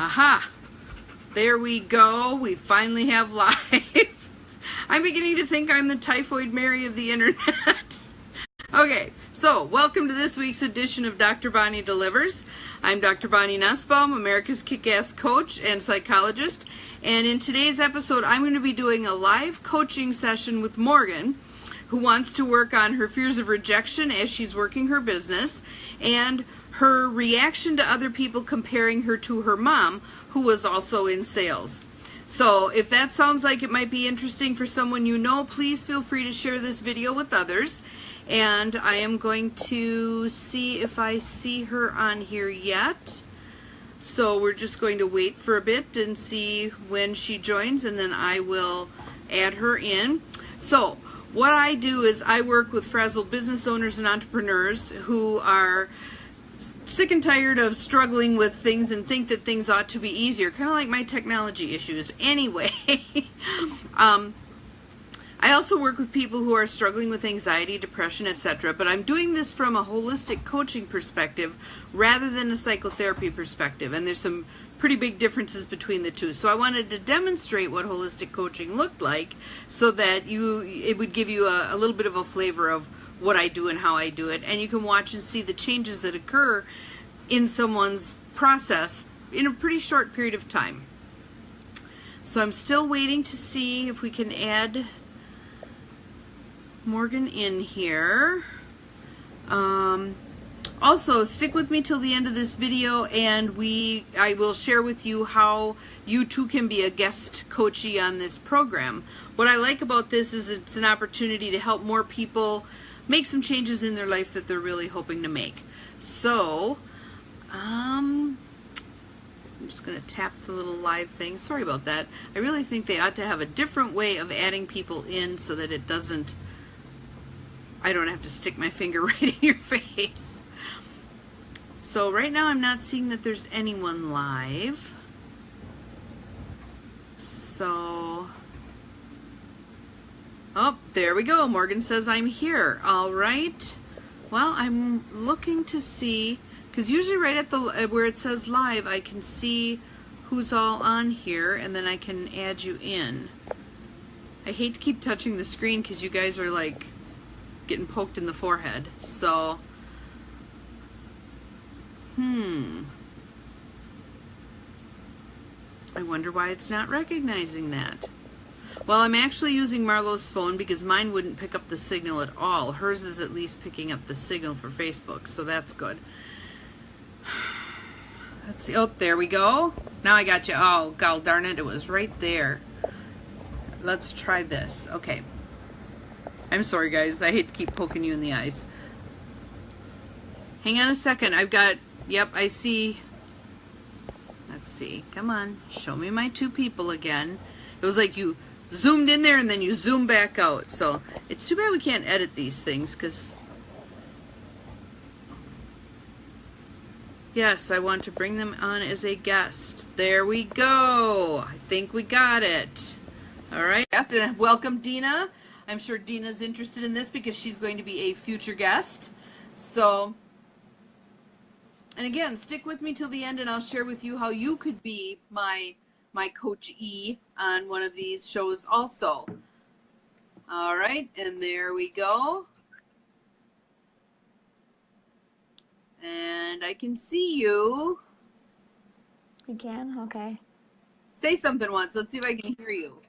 Aha! There we go. We finally have live. I'm beginning to think I'm the Typhoid Mary of the internet. Okay, so welcome to this week's edition of Dr. Bonnie Delivers. I'm Dr. Bonnie Nussbaum, America's Kick-Ass Coach and Psychologist. And in today's episode, I'm going to be doing a live coaching session with Morgan, who wants to work on her fears of rejection as she's working her business, and her reaction to other people comparing her to her mom, who was also in sales. So if that sounds like it might be interesting for someone you know, please feel free to share this video with others. And I am going to see if I see her on here yet. So we're just going to wait for a bit and see when she joins, and then I will add her in. So what I do is I work with frazzled business owners and entrepreneurs who are sick and tired of struggling with things and think that things ought to be easier, kind of like my technology issues. Anyway, I also work with people who are struggling with anxiety, depression, etc. But I'm doing this from a holistic coaching perspective rather than a psychotherapy perspective. And there's some pretty big differences between the two. So I wanted to demonstrate what holistic coaching looked like so that it would give you a little bit of a flavor of what I do and how I do it. And you can watch and see the changes that occur in someone's process in a pretty short period of time. So I'm still waiting to see if we can add Morgan in here. Also, stick with me till the end of this video, and I will share with you how you too can be a guest coachee on this program. What I like about this is it's an opportunity to help more people make some changes in their life that they're really hoping to make. So, I'm just going to tap the little live thing. Sorry about that. I really think they ought to have a different way of adding people in so that it doesn't, I don't have to stick my finger right in your face. So right now I'm not seeing that there's anyone live. So, oh, there we go. Morgan says I'm here. All right. Well, I'm looking to see, because usually right at the where it says live, I can see who's all on here, and then I can add you in. I hate to keep touching the screen because you guys are like getting poked in the forehead. So, I wonder why it's not recognizing that. Well, I'm actually using Marlo's phone because mine wouldn't pick up the signal at all. Hers is at least picking up the signal for Facebook, so that's good. Let's see. Oh, there we go. Now I got you. Oh, god darn it. It was right there. Let's try this. Okay. I'm sorry, guys. I hate to keep poking you in the eyes. Hang on a second. I've got, yep, I see. Let's see. Come on. Show me my two people again. It was like you zoomed in there and then you zoom back out. So it's too bad we can't edit these things because, yes, I want to bring them on as a guest. There we go. I think we got it. All right. And welcome, Dina. I'm sure Dina's interested in this because she's going to be a future guest. So, and again, stick with me till the end and I'll share with you how you could be my coachee on one of these shows also. All right, and there we go. And I can see you. You can? Okay. Say something once. Let's see if I can hear you.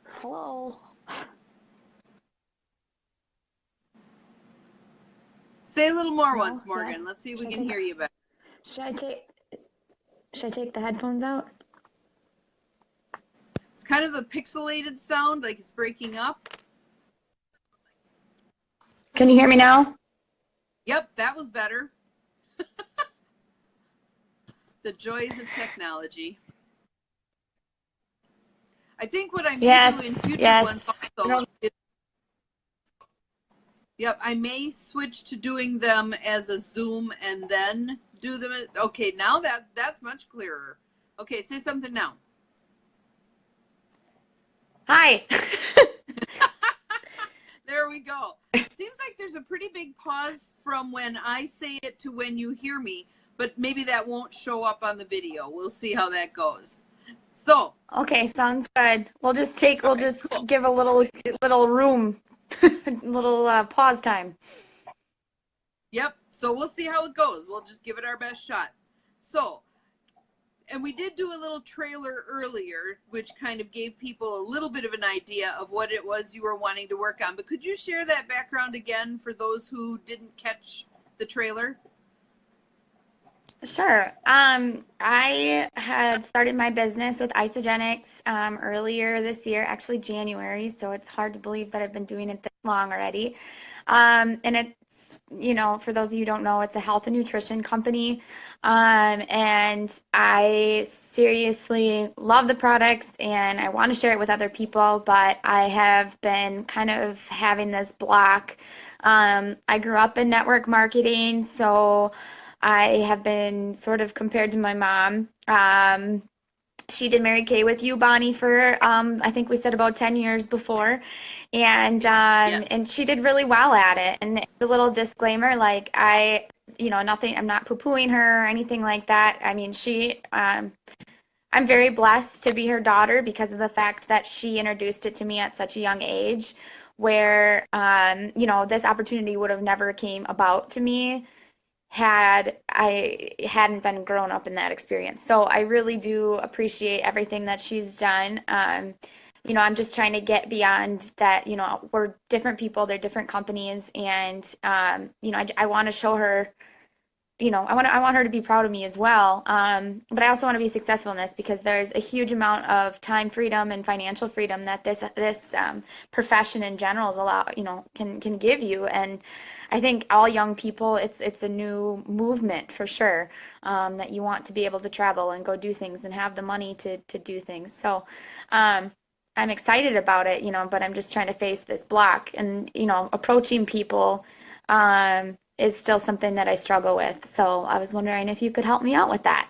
Hello. Say a little more Hello? once, Morgan. Yes. Let's see if we can hear you better. Should I take the headphones out? It's kind of a pixelated sound, like it's breaking up. Can you hear me now? Yep, that was better. The joys of technology. I think what I may do in future ones also is, yep, I may switch to doing them as a Zoom and then do them. Okay, now that's much clearer. Okay, say something now. Hi. There we go. Seems like there's a pretty big pause from when I say it to when you hear me. but maybe that won't show up on the video. We'll see how that goes. So, Okay, sounds good. We'll just cool. give a little room, little pause time. Yep. So we'll see how it goes. We'll just give it our best shot. So, and we did do a little trailer earlier, which kind of gave people a little bit of an idea of what it was you were wanting to work on. But could you share that background again for those who didn't catch the trailer? Sure. I had started my business with Isogenics earlier this year, actually January, so it's hard to believe that I've been doing it this long already. And it's, for those of you who don't know, it's a health and nutrition company. And I seriously love the products and I want to share it with other people, but I have been kind of having this block. I grew up in network marketing, so I have been sort of compared to my mom. She did Mary Kay with you, Bonnie, for I think we said about 10 years before, Yes. and she did really well at it. And a little disclaimer, like nothing. I'm not poo-pooing her or anything like that. I mean, I'm very blessed to be her daughter because of the fact that she introduced it to me at such a young age, where this opportunity would have never came about to me had I hadn't been grown up in that experience. So I really do appreciate everything that she's done. I'm just trying to get beyond that, we're different people, they're different companies, and I want to show her, I want her to be proud of me as well. But I also want to be successful in this because there's a huge amount of time freedom and financial freedom that this profession in general can give you. And I think all young people, it's a new movement for sure, that you want to be able to travel and go do things and have the money to do things. So, I'm excited about it, but I'm just trying to face this block and, approaching people, is still something that I struggle with. So I was wondering if you could help me out with that.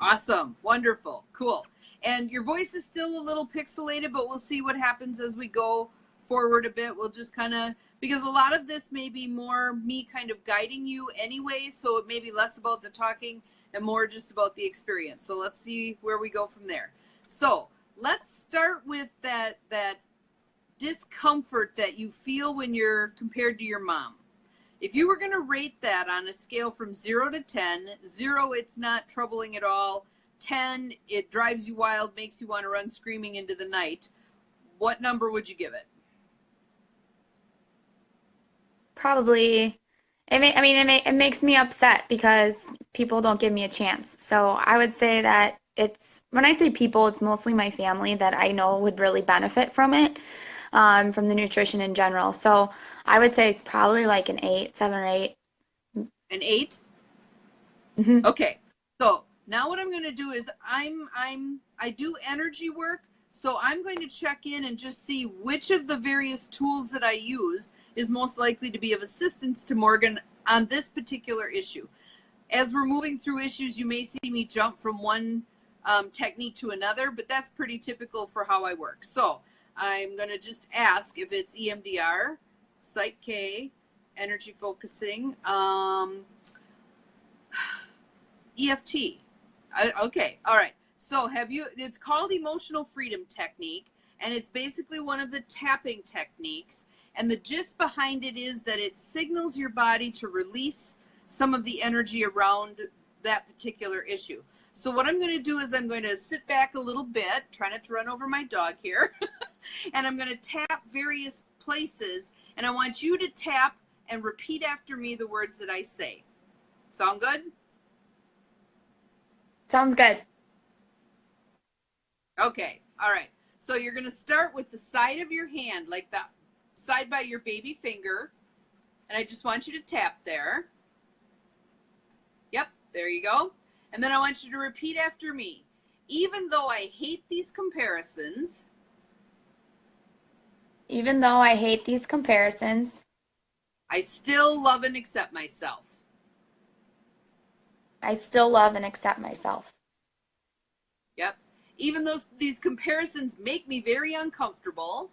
Awesome. Wonderful. Cool. And your voice is still a little pixelated, but we'll see what happens as we go forward a bit. We'll just kind of, because a lot of this may be more me kind of guiding you anyway, so it may be less about the talking and more just about the experience. So let's see where we go from there. So let's start with that discomfort that you feel when you're compared to your mom. If you were going to rate that on a scale from 0 to 10, 0, it's not troubling at all. 10, it drives you wild, makes you want to run screaming into the night. What number would you give it? Probably, it makes me upset because people don't give me a chance. So I would say that when I say people, it's mostly my family that I know would really benefit from it, from the nutrition in general. So I would say it's probably like an 8, 7 or 8. An 8? Mm-hmm. Okay. So now what I'm going to do is I do energy work. So I'm going to check in and just see which of the various tools that I use is most likely to be of assistance to Morgan on this particular issue. As we're moving through issues, you may see me jump from one technique to another, but that's pretty typical for how I work. So I'm going to just ask if it's EMDR, Psych K, energy focusing, EFT. Okay, all right. So it's called emotional freedom technique, and it's basically one of the tapping techniques. And the gist behind it is that it signals your body to release some of the energy around that particular issue. So what I'm going to do is I'm going to sit back a little bit, try not to run over my dog here, and I'm going to tap various places, and I want you to tap and repeat after me the words that I say. Sound good? Sounds good. Okay, all right. So you're going to start with the side of your hand, like the side by your baby finger, and I just want you to tap there. Yep, there you go. And then I want you to repeat after me. Even though I hate these comparisons. Even though I hate these comparisons, I still love and accept myself. I still love and accept myself. Yep. Even though these comparisons make me very uncomfortable.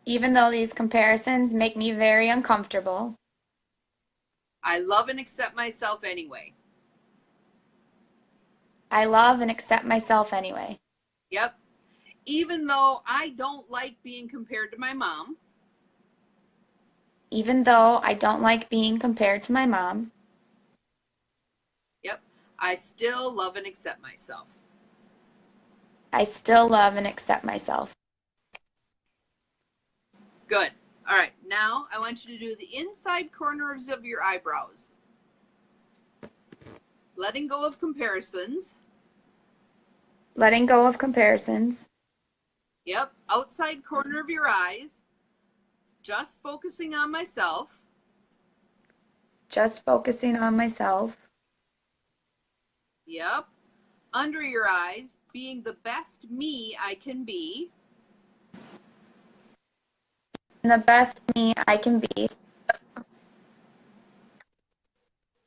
Even though these comparisons make me very uncomfortable, I love and accept myself anyway. I love and accept myself anyway. Yep. Even though I don't like being compared to my mom. Even though I don't like being compared to my mom. Yep. I still love and accept myself. I still love and accept myself. Good. All right. Now I want you to do the inside corners of your eyebrows. Letting go of comparisons. Letting go of comparisons. Yep. Outside corner of your eyes. Just focusing on myself. Just focusing on myself. Yep. Under your eyes, being the best me I can be. And the best me I can be.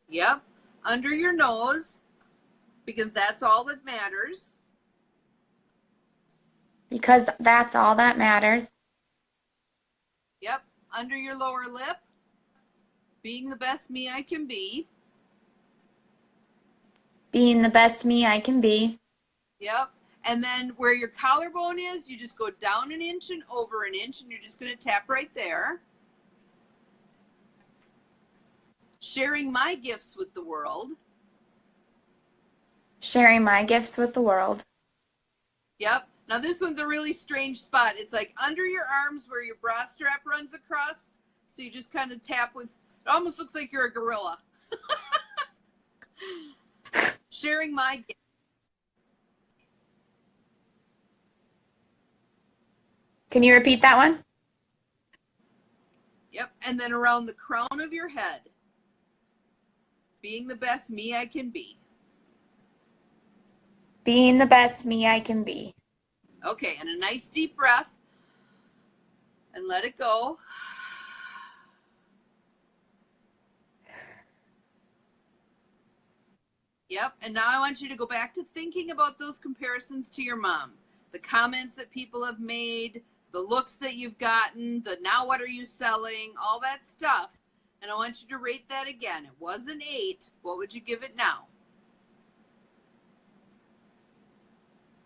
Yep. Under your nose, because that's all that matters. Because that's all that matters. Yep. Under your lower lip, being the best me I can be. Being the best me I can be. Yep. And then where your collarbone is, you just go down an inch and over an inch, and you're just going to tap right there. Sharing my gifts with the world. Sharing my gifts with the world. Yep. Now this one's a really strange spot. It's like under your arms where your bra strap runs across. So you just kind of tap with, it almost looks like you're a gorilla. Sharing my gifts. Can you repeat that one? Yep. And then around the crown of your head. Being the best me I can be. Being the best me I can be. Okay, and a nice deep breath. And let it go. Yep, and now I want you to go back to thinking about those comparisons to your mom. The comments that people have made, the looks that you've gotten, the now what are you selling, all that stuff. And I want you to rate that again. It was an 8. What would you give it now?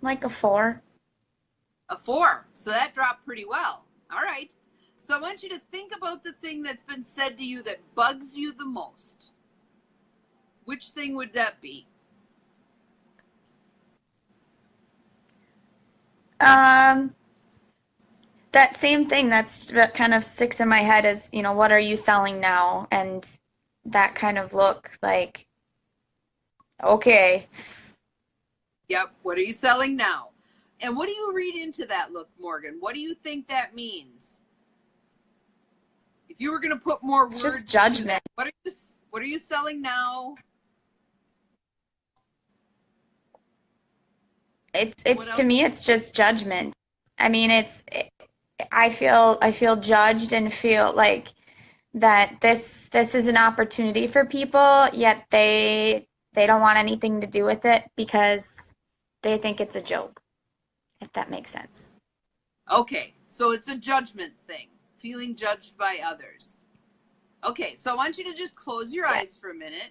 Like a 4. A 4. So that dropped pretty well. All right. So I want you to think about the thing that's been said to you that bugs you the most. Which thing would that be? That same thing that kind of sticks in my head is, what are you selling now? And that kind of look like, okay. Yep. What are you selling now? And what do you read into that look, Morgan? What do you think that means? If you were going to put more It's words just judgment. to that, what are you selling now? It's to me, it's just judgment. I mean, I feel judged and feel like that this is an opportunity for people, yet they don't want anything to do with it because they think it's a joke, if that makes sense. Okay, so it's a judgment thing, feeling judged by others. Okay, so I want you to just close your eyes for a minute.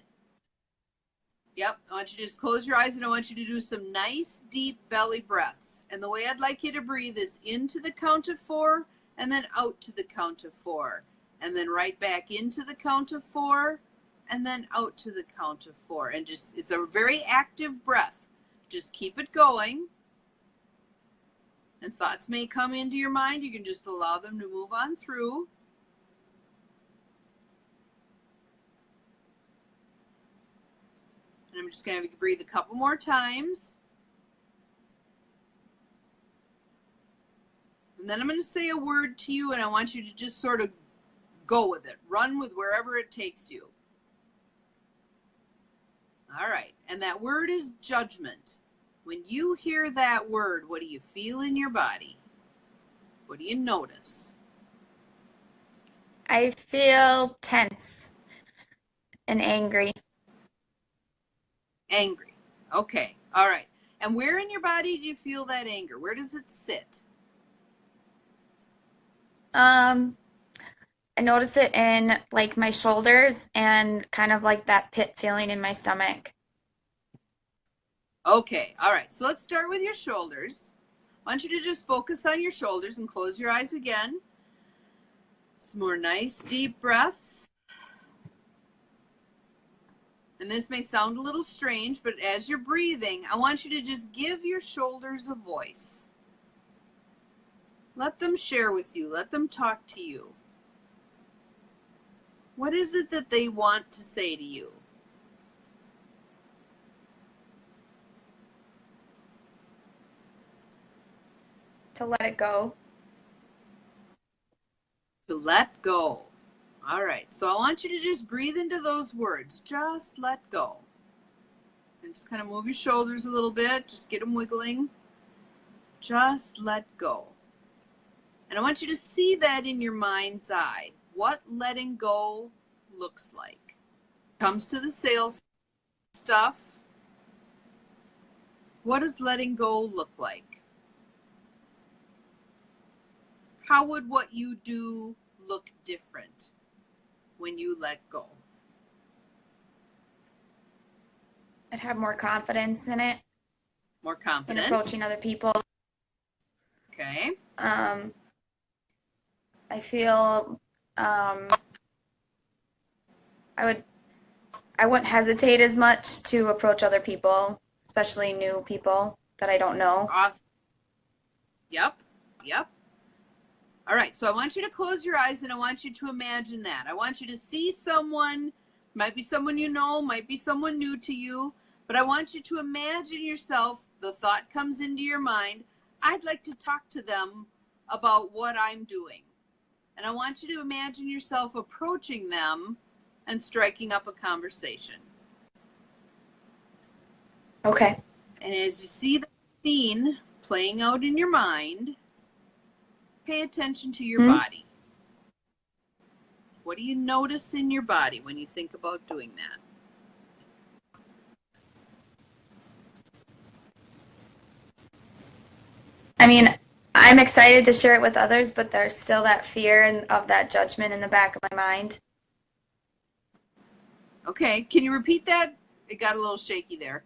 Yep, I want you to just close your eyes, and I want you to do some nice deep belly breaths. And the way I'd like you to breathe is into the count of 4 and then out to the count of 4. And then right back into the count of 4 and then out to the count of 4. And just, it's a very active breath. Just keep it going. And thoughts may come into your mind. You can just allow them to move on through. And I'm just going to have you breathe a couple more times. And then I'm going to say a word to you, and I want you to just sort of go with it. Run with wherever it takes you. All right. And that word is judgment. When you hear that word, what do you feel in your body? What do you notice? I feel tense and angry. Angry. Okay. All right. And where in your body do you feel that anger? Where does it sit? I notice it in like my shoulders and kind of like that pit feeling in my stomach. Okay, all right. So let's start with your shoulders. I want you to just focus on your shoulders and close your eyes again. Some more nice deep breaths. And this may sound a little strange, but as you're breathing, I want you to just give your shoulders a voice. Let them share with you. Let them talk to you. What is it that they want to say to you? To let it go. To let go. All right, so I want you to just breathe into those words. Just let go. And just kind of move your shoulders a little bit. Just get them wiggling. Just let go. And I want you to see that in your mind's eye. What letting go looks like. Comes to the sales stuff. What does letting go look like? How would what you do look different when you let go? I'd have more confidence in it, More in confident. approaching other people. Okay. I feel I wouldn't hesitate as much to approach other people, especially new people that I don't know. Awesome. Yep. Yep. All right. So I want you to close your eyes and I want you to imagine that. I want you to see someone, might be someone you know, might be someone new to you, but I want you to imagine yourself, the thought comes into your mind, I'd like to talk to them about what I'm doing. And I want you to imagine yourself approaching them and striking up a conversation. Okay. And as you see the scene playing out in your mind, pay attention to your body. What do you notice in your body when you think about doing that? I mean, I'm excited to share it with others, but there's still that fear and of that judgment in the back of my mind. Okay, can you repeat that? It got a little shaky there.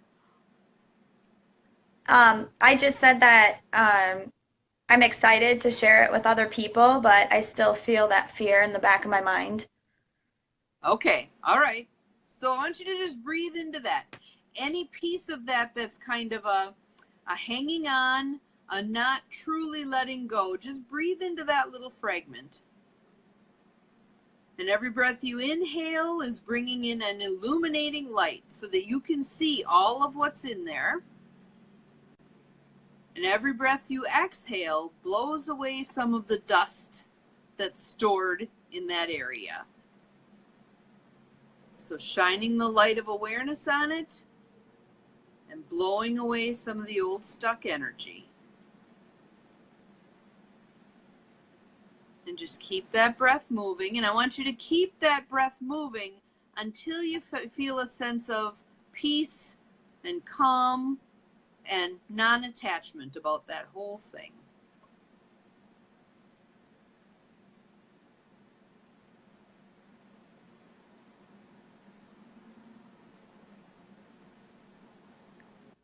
I just said that I'm excited to share it with other people, but I still feel that fear in the back of my mind. Okay, all right. So I want you to just breathe into that. Any piece of that that's kind of a hanging on, a not truly letting go, just breathe into that little fragment. And every breath you inhale is bringing in an illuminating light so that you can see all of what's in there. And every breath you exhale blows away some of the dust that's stored in that area. So shining the light of awareness on it and blowing away some of the old stuck energy. And just keep that breath moving. And I want you to keep that breath moving until you feel a sense of peace and calm and non-attachment about that whole thing.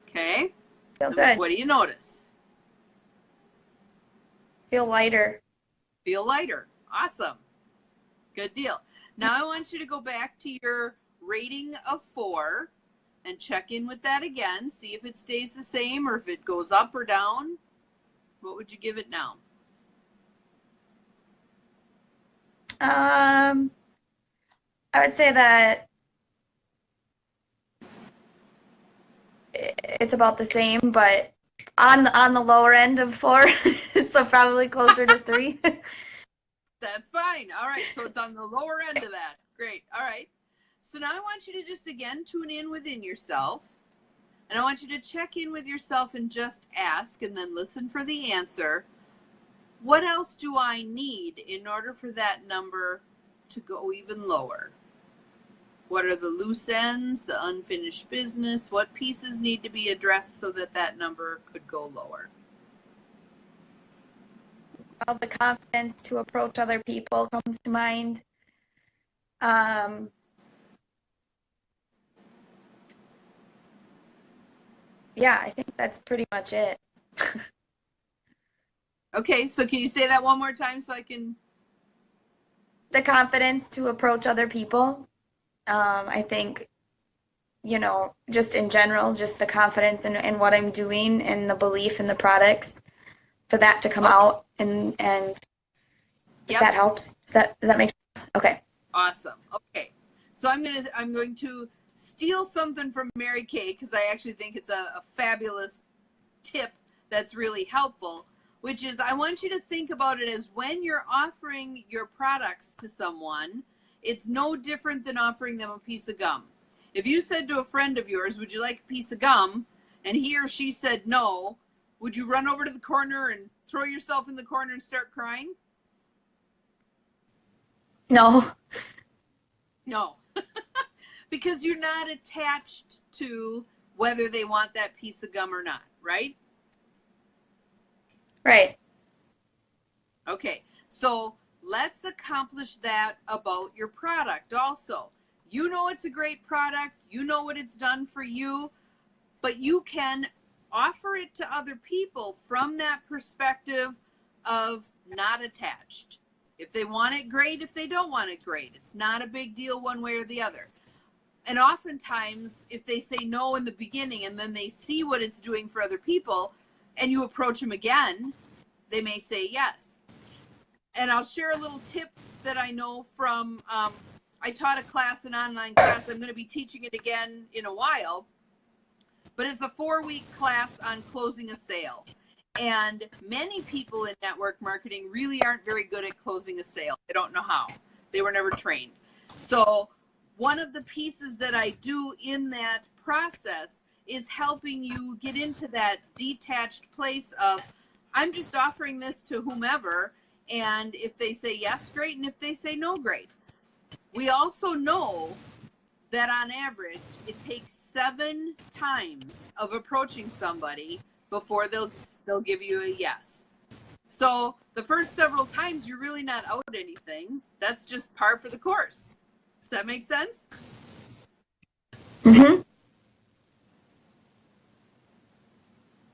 Okay? Feel good. What do you notice? Feel lighter. Feel lighter. Awesome. Good deal. Now I want you to go back to your rating of 4 and check in with that again. See if it stays the same or if it goes up or down. What would you give it now? I would say that it's about the same, but on the lower end of 4, so probably closer to 3. That's fine. All right. So it's on the lower end of that. Great. All right. So now I want you to just again tune in within yourself. And I want you to check in with yourself and just ask and then listen for the answer. What else do I need in order for that number to go even lower? What are the loose ends, the unfinished business? What pieces need to be addressed so that that number could go lower? Well, the confidence to approach other people comes to mind. Yeah, I think that's pretty much it. Okay, so can you say that one more time so I can? The confidence to approach other people. I think, just in general, just the confidence in what I'm doing and the belief in the products for that to come Okay. out and if Yep. that helps. Does that make sense? Okay. Awesome. Okay. So I'm going to steal something from Mary Kay because I actually think it's a fabulous tip that's really helpful, which is I want you to think about it as when you're offering your products to someone, it's no different than offering them a piece of gum. If you said to a friend of yours, would you like a piece of gum? And he or she said no, would you run over to the corner and throw yourself in the corner and start crying? No. No. Because you're not attached to whether they want that piece of gum or not, right? Right. Okay, so let's accomplish that about your product also. You know it's a great product, you know what it's done for you, but you can offer it to other people from that perspective of not attached. If they want it, great. If they don't want it, great. It's not a big deal one way or the other. And oftentimes, if they say no in the beginning and then they see what it's doing for other people and you approach them again, they may say yes. And I'll share a little tip that I know from, I taught a class, an online class. I'm going to be teaching it again in a while. But it's a 4-week class on closing a sale. And many people in network marketing really aren't very good at closing a sale. They don't know how. They were never trained. So one of the pieces that I do in that process is helping you get into that detached place of, I'm just offering this to whomever, and if they say yes, great, and if they say no, great. We also know that on average, it takes 7 times of approaching somebody before they'll give you a yes. So the first several times, you're really not out anything. That's just par for the course. Does that make sense? Mm-hmm.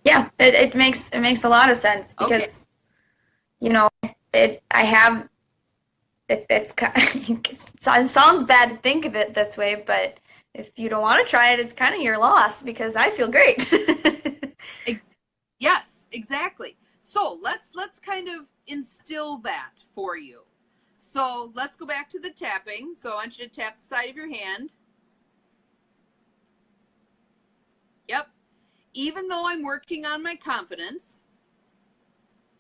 Yeah, it makes a lot of sense because, it sounds bad to think of it this way, but if you don't want to try it, it's kind of your loss because I feel great. Yes, exactly. So let's kind of instill that for you. So let's go back to the tapping. So I want you to tap the side of your hand. Yep. Even though I'm working on my confidence.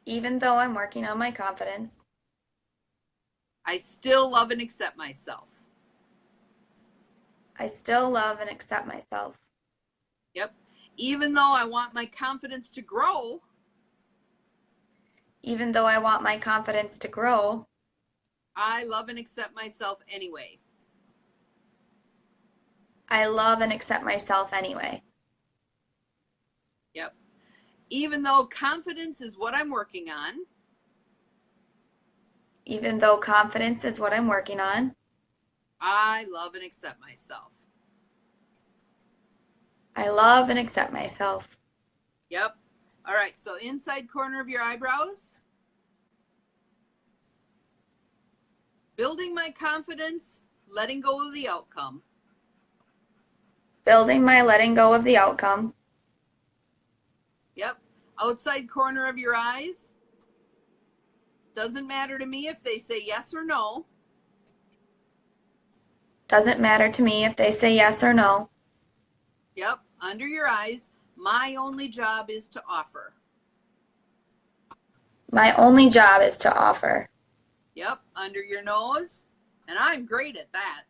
Even though I'm working on my confidence. I still love and accept myself. I still love and accept myself. Yep. Even though I want my confidence to grow. Even though I want my confidence to grow. I love and accept myself anyway. I love and accept myself anyway. Yep. Even though confidence is what I'm working on. Even though confidence is what I'm working on. I love and accept myself. I love and accept myself. Yep. All right. So inside corner of your eyebrows. Building my confidence, letting go of the outcome. Building my letting go of the outcome. Yep. Outside corner of your eyes. Doesn't matter to me if they say yes or no. Doesn't matter to me if they say yes or no. Yep. Under your eyes. My only job is to offer. My only job is to offer. Yep. Under your nose. And I'm great at that.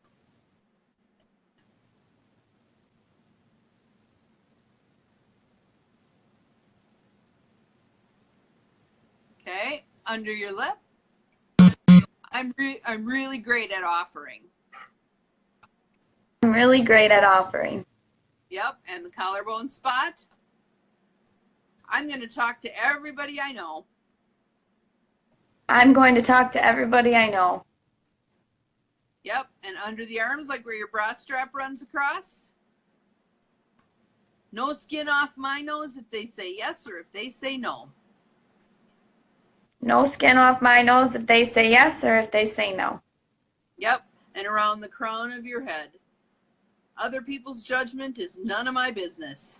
Okay. Under your lip. I'm really great at offering. I'm really great at offering. Yep, and the collarbone spot. I'm going to talk to everybody I know. I'm going to talk to everybody I know. Yep, and under the arms, like where your bra strap runs across. No skin off my nose if they say yes or if they say no. No skin off my nose if they say yes or if they say no. Yep, and around the crown of your head. Other people's judgment is none of my business.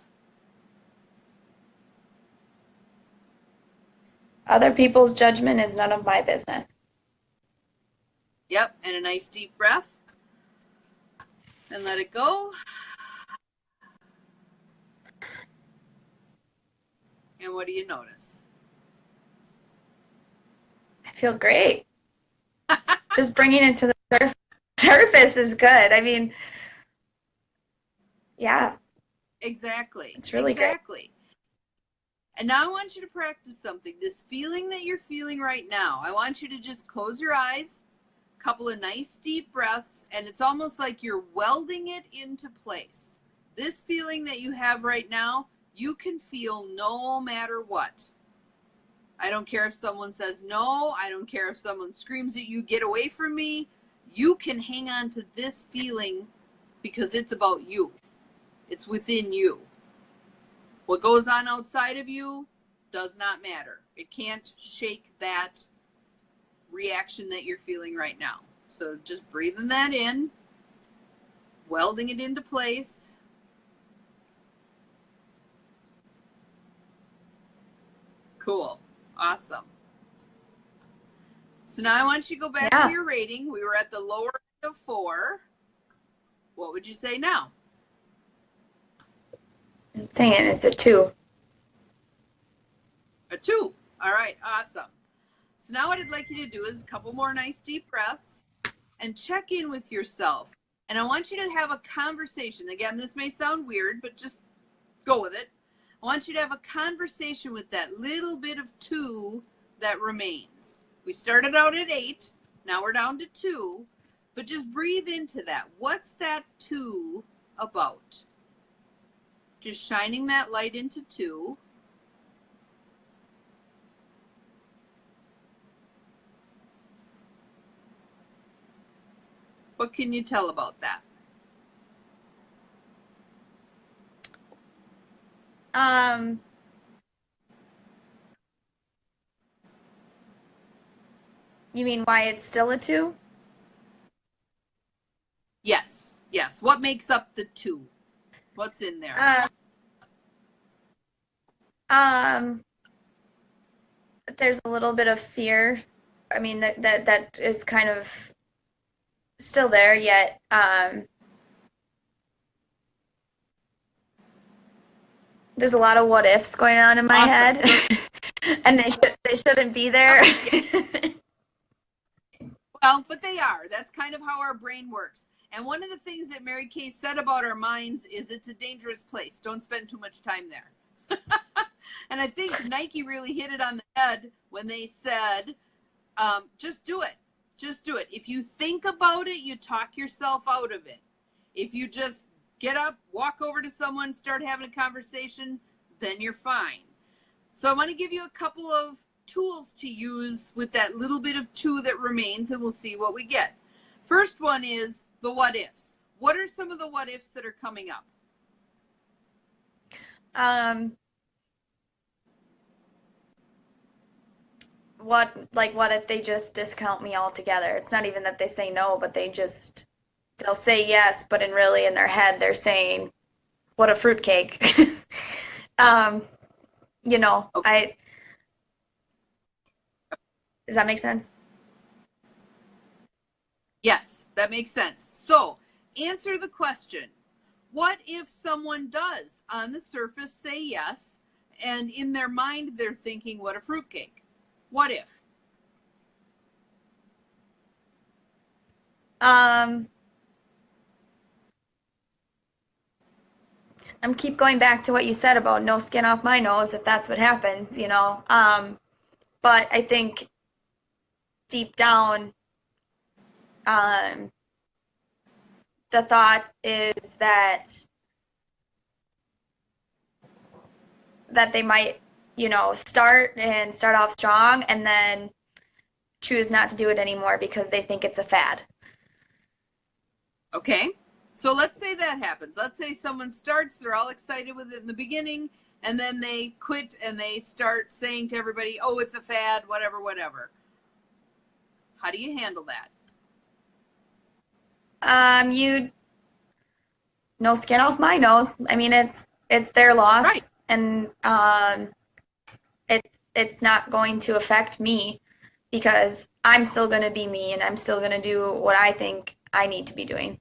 Other people's judgment is none of my business. Yep, and a nice deep breath. And let it go. And what do you notice? I feel great. Just bringing it to the surface is good. I mean, yeah. Exactly. It's really exactly. And now I want you to practice something. This feeling that you're feeling right now, I want you to just close your eyes, a couple of nice deep breaths, and it's almost like you're welding it into place. This feeling that you have right now, you can feel no matter what. I don't care if someone says no. I don't care if someone screams at you, get away from me. You can hang on to this feeling because it's about you. It's within you. What goes on outside of you does not matter. It can't shake that reaction that you're feeling right now. So just breathing that in, welding it into place. Cool. Awesome. So now I want you to go back to your rating. We were at the lower end of 4. What would you say now? I'm saying it's a 2. A 2. All right. Awesome. So now what I'd like you to do is a couple more nice deep breaths and check in with yourself. And I want you to have a conversation. Again, this may sound weird, but just go with it. I want you to have a conversation with that little bit of 2 that remains. We started out at 8. Now we're down to 2. But just breathe into that. What's that 2 about? Just shining that light into 2. What can you tell about that? You mean why it's still a 2? Yes. Yes. What makes up the 2? What's in there? There's a little bit of fear. I mean, that is kind of still there, yet there's a lot of what ifs going on in my head, and they shouldn't be there. Well, but they are. That's kind of how our brain works. And one of the things that Mary Kay said about our minds is it's a dangerous place. Don't spend too much time there. And I think Nike really hit it on the head when they said, just do it. Just do it. If you think about it, you talk yourself out of it. If you just get up, walk over to someone, start having a conversation, then you're fine. So I want to give you a couple of tools to use with that little bit of 2 that remains, and we'll see what we get. First one is the what ifs. What are some of the what ifs that are coming up? What if they just discount me altogether? It's not even that they say no, but they'll say yes, but in their head they're saying, what a fruitcake. Okay. Does that make sense? Yes, that makes sense. So answer the question. What if someone does on the surface say yes, and in their mind they're thinking, what a fruitcake? What if? I'm keep going back to what you said about no skin off my nose if that's what happens, but I think deep down, the thought is that they might, start off strong and then choose not to do it anymore because they think it's a fad. Okay. So let's say that happens. Let's say someone starts, they're all excited with it in the beginning, and then they quit and they start saying to everybody, oh, it's a fad, whatever, whatever. How do you handle that? You no skin off my nose. I mean, it's their loss, Right. and it's not going to affect me because I'm still going to be me, and I'm still going to do what I think I need to be doing.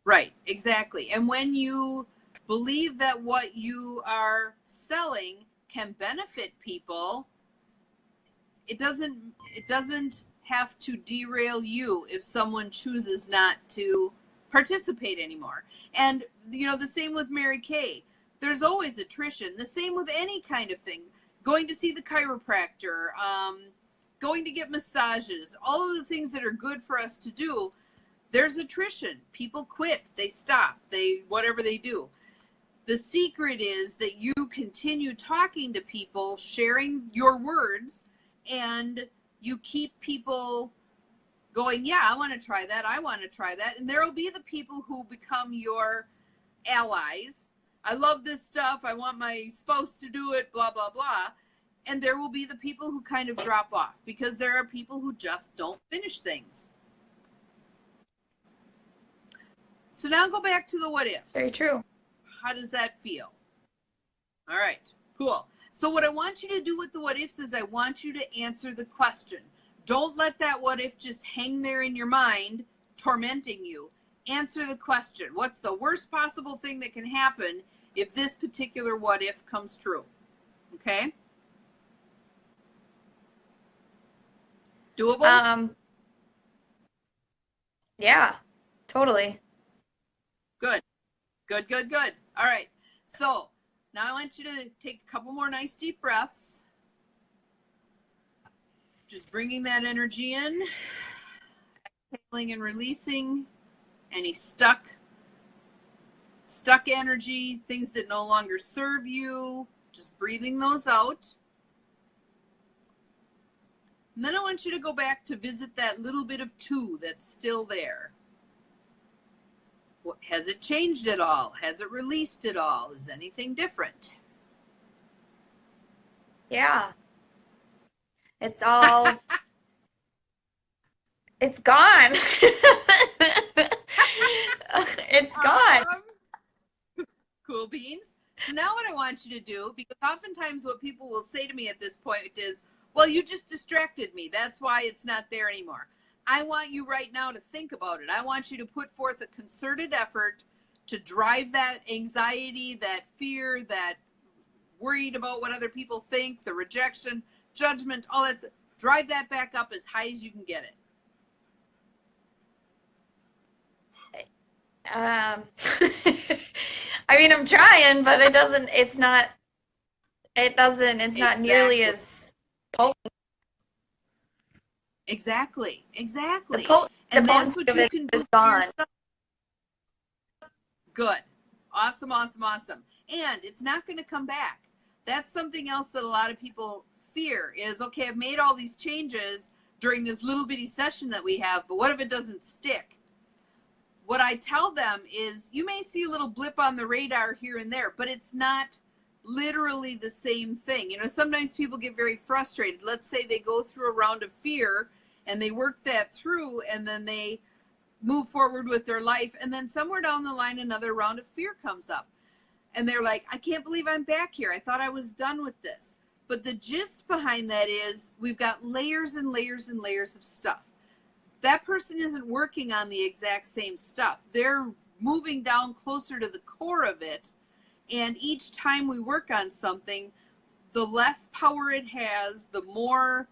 Right, exactly. And when you believe that what you are selling can benefit people, it doesn't have to derail you if someone chooses not to participate anymore. And the same with Mary Kay. There's always attrition. The same with any kind of thing. Going to see the chiropractor, going to get massages, all of the things that are good for us to do. There's attrition. People quit. They stop. Whatever they do. The secret is that you continue talking to people, sharing your words, and you keep people going, yeah, I want to try that. I want to try that. And there will be the people who become your allies. I love this stuff. I want my spouse to do it, blah, blah, blah. And there will be the people who kind of drop off because there are people who just don't finish things. So now go back to the what ifs. Very true. How does that feel? All right, cool. So what I want you to do with the what ifs is I want you to answer the question. Don't let that what if just hang there in your mind, tormenting you. Answer the question. What's the worst possible thing that can happen if this particular what if comes true? Okay? Doable? Yeah, totally. Good. Good, good, good. All right. So now I want you to take a couple more nice deep breaths. Just bringing that energy in, exhaling and releasing any stuck energy, things that no longer serve you, just breathing those out. And then I want you to go back to visit that little bit of 2 that's still there. Has it changed at all? Has it released at all? Is anything different? Yeah. It's all, it's gone. It's gone. Cool beans. So now what I want you to do, because oftentimes what people will say to me at this point is, well, you just distracted me. That's why it's not there anymore. I want you right now to think about it. I want you to put forth a concerted effort to drive that anxiety, that fear, that worried about what other people think, the rejection, judgment, all that stuff. Drive that back up as high as you can get it. I mean, I'm trying, but it's not nearly as potent. Exactly. The And that's potency what of you it can is do for gone. yourself. Good. Awesome. And it's not going to come back. That's something else that a lot of people fear is, okay, I've made all these changes during this little bitty session that we have, but what if it doesn't stick? What I tell them is you may see a little blip on the radar here and there, but it's not literally the same thing. Sometimes people get very frustrated. Let's say they go through a round of fear and they work that through and then they move forward with their life. And then somewhere down the line, another round of fear comes up. And they're like, I can't believe I'm back here. I thought I was done with this. But the gist behind that is we've got layers and layers and layers of stuff. That person isn't working on the exact same stuff. They're moving down closer to the core of it. And each time we work on something, the less power it has, the more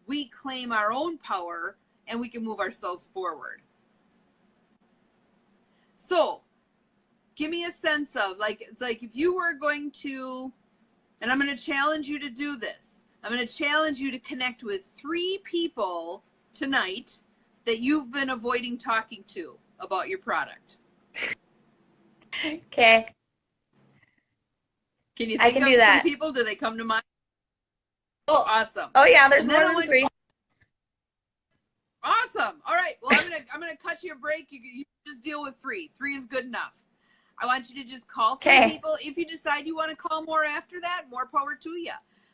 we claim our own power and we can move ourselves forward. So give me a sense of, it's like if you were going to, and I'm going to challenge you to do this. I'm going to challenge you to connect with 3 people tonight that you've been avoiding talking to about your product. Okay. Can you I think can of do some that. people? Do they come to mind? Oh, Awesome. oh yeah, there's And more then I than want 3. Awesome. All right. Well, I'm gonna cut you a break. You just deal with 3. 3 is good enough. I want you to just call 3 Okay. people. If you decide you want to call more after that, more power to you.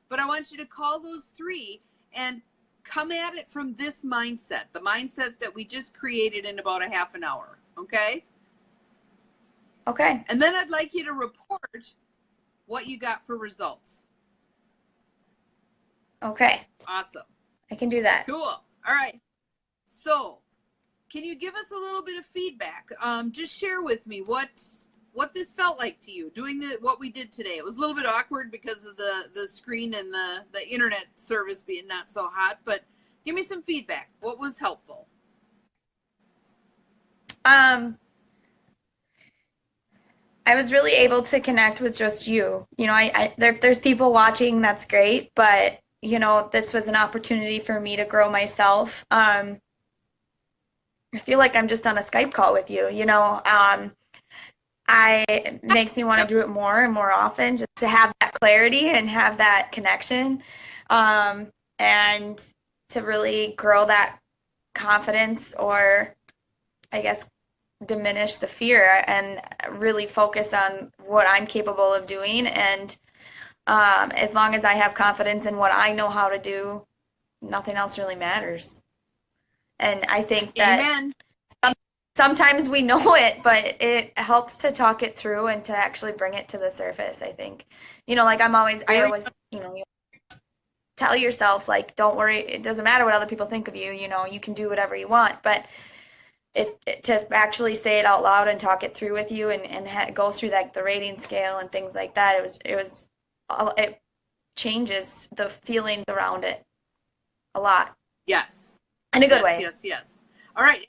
But I want you to call those 3 and come at it from this mindset, the mindset that we just created in about a half an hour. Okay. Okay. And then I'd like you to report what you got for results. Okay. Awesome. I can do that. Cool. All right. So, can you give us a little bit of feedback? Just share with me what this felt like to you doing what we did today. It was a little bit awkward because of the screen and the internet service being not so hot, but give me some feedback. What was helpful? I was really able to connect with just you. You know, there's people watching, that's great, but you know, this was an opportunity for me to grow myself. I feel like I'm just on a Skype call with you, you know. It makes me want to Yep. do it more and more often, just to have that clarity and have that connection, and to really grow that confidence, or I guess diminish the fear, and really focus on what I'm capable of doing. And as long as I have confidence in what I know how to do, nothing else really matters. And I think that Amen. sometimes we know it, but it helps to talk it through and to actually bring it to the surface, I think. You know, like I always, you know, tell yourself, like, don't worry, it doesn't matter what other people think of you, you know, you can do whatever you want. But to actually say it out loud and talk it through with you, and go through like the rating scale and things like that, it changes the feelings around it a lot. Yes. In a good Yes, way. yes. All right.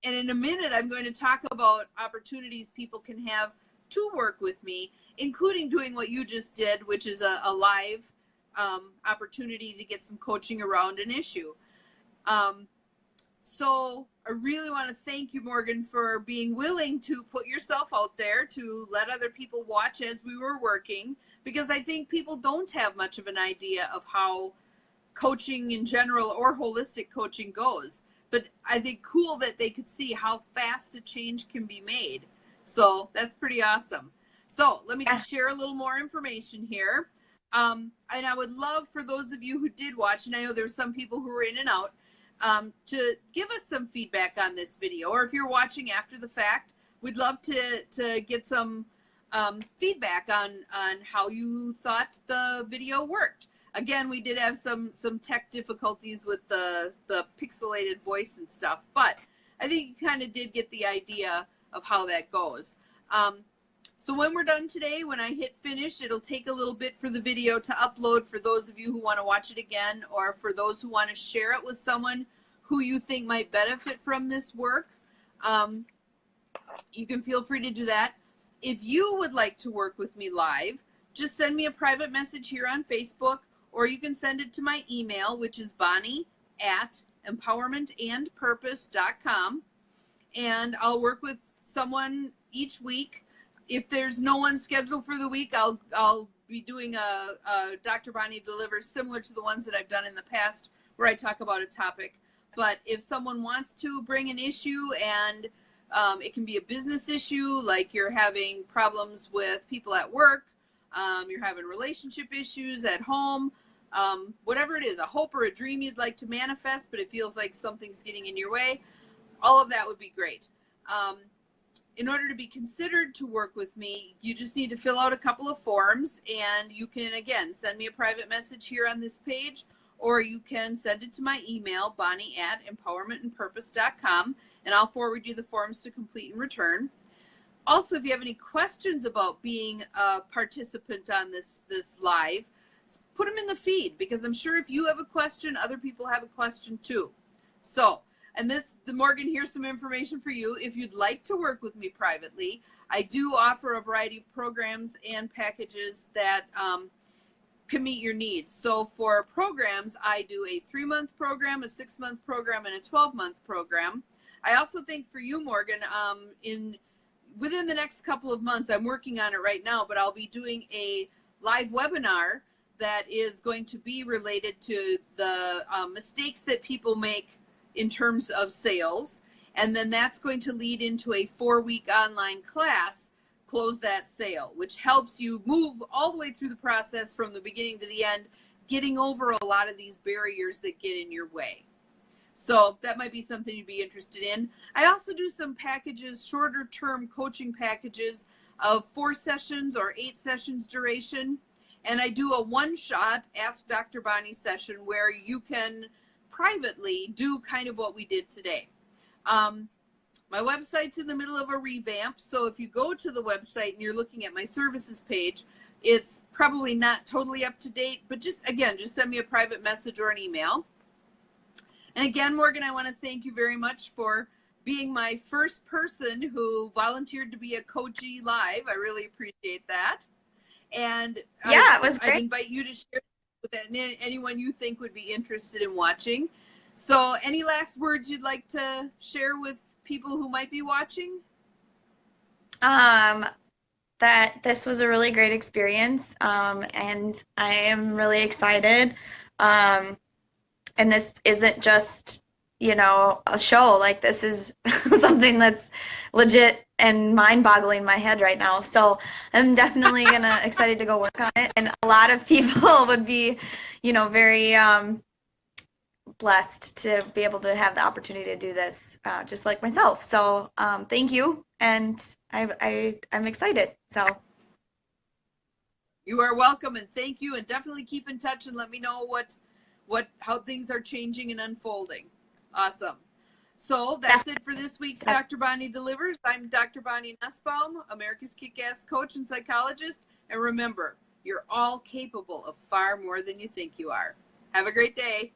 And in a minute, I'm going to talk about opportunities people can have to work with me, including doing what you just did, which is a live opportunity to get some coaching around an issue. So I really want to thank you, Morgan, for being willing to put yourself out there to let other people watch as we were working, because I think people don't have much of an idea of how coaching in general or holistic coaching goes. But I think cool that they could see how fast a change can be made. So that's pretty awesome. So let me just share a little more information here. And I would love for those of you who did watch, and I know there were some people who were in and out, to give us some feedback on this video. Or if you're watching after the fact, we'd love to get some feedback on how you thought the video worked. Again, we did have some tech difficulties with the pixelated voice and stuff, but I think you kind of did get the idea of how that goes. So when we're done today, when I hit finish, it'll take a little bit for the video to upload for those of you who want to watch it again, or for those who want to share it with someone who you think might benefit from this work. You can feel free to do that. If you would like to work with me live, just send me a private message here on Facebook, or you can send it to my email, which is bonnie@empowermentandpurpose.com, and I'll work with someone each week. If there's no one scheduled for the week, I'll be doing a Dr. Bonnie Delivers, similar to the ones that I've done in the past, where I talk about a topic. But if someone wants to bring an issue, and it can be a business issue, like you're having problems with people at work, you're having relationship issues at home, whatever it is, a hope or a dream you'd like to manifest, but it feels like something's getting in your way, all of that would be great. In order to be considered to work with me, you just need to fill out a couple of forms, and you can, again, send me a private message here on this page, or you can send it to my email, bonnie@empowermentandpurpose.com, and I'll forward you the forms to complete and return. Also, if you have any questions about being a participant on this live, put them in the feed, because I'm sure if you have a question, other people have a question too. So, and Morgan, here's some information for you. If you'd like to work with me privately, I do offer a variety of programs and packages that can meet your needs. So for programs, I do a 3-month program, a 6-month program, and a 12-month program. I also think for you, Morgan, within the next couple of months, I'm working on it right now, but I'll be doing a live webinar that is going to be related to the mistakes that people make in terms of sales. And then that's going to lead into a 4-week online class, Close That Sale, which helps you move all the way through the process from the beginning to the end, getting over a lot of these barriers that get in your way. So that might be something you'd be interested in. I also do some packages, shorter term coaching packages of 4 sessions or 8 sessions duration. And I do a one-shot Ask Dr. Bonnie session where you can privately do kind of what we did today. My website's in the middle of a revamp, so if you go to the website and you're looking at my services page, it's probably not totally up to date, but just send me a private message or an email. And again, Morgan, I want to thank you very much for being my first person who volunteered to be a Coachy Live. I really appreciate that. And Yeah, it was great. I invite you to share with anyone you think would be interested in watching. So any last words you'd like to share with people who might be watching? That this was a really great experience, and I am really excited. And this isn't just, a show. Like, this is something that's legit and mind-boggling my head right now. So I'm definitely excited to go work on it. And a lot of people would be, very blessed to be able to have the opportunity to do this, just like myself. So thank you, and I'm excited. So you are welcome, and thank you, and definitely keep in touch and let me know how things are changing and unfolding. Awesome. So that's it for this week's Dr. Bonnie Delivers. I'm Dr. Bonnie Nussbaum, America's Kick-Ass Coach and Psychologist. And remember, you're all capable of far more than you think you are. Have a great day.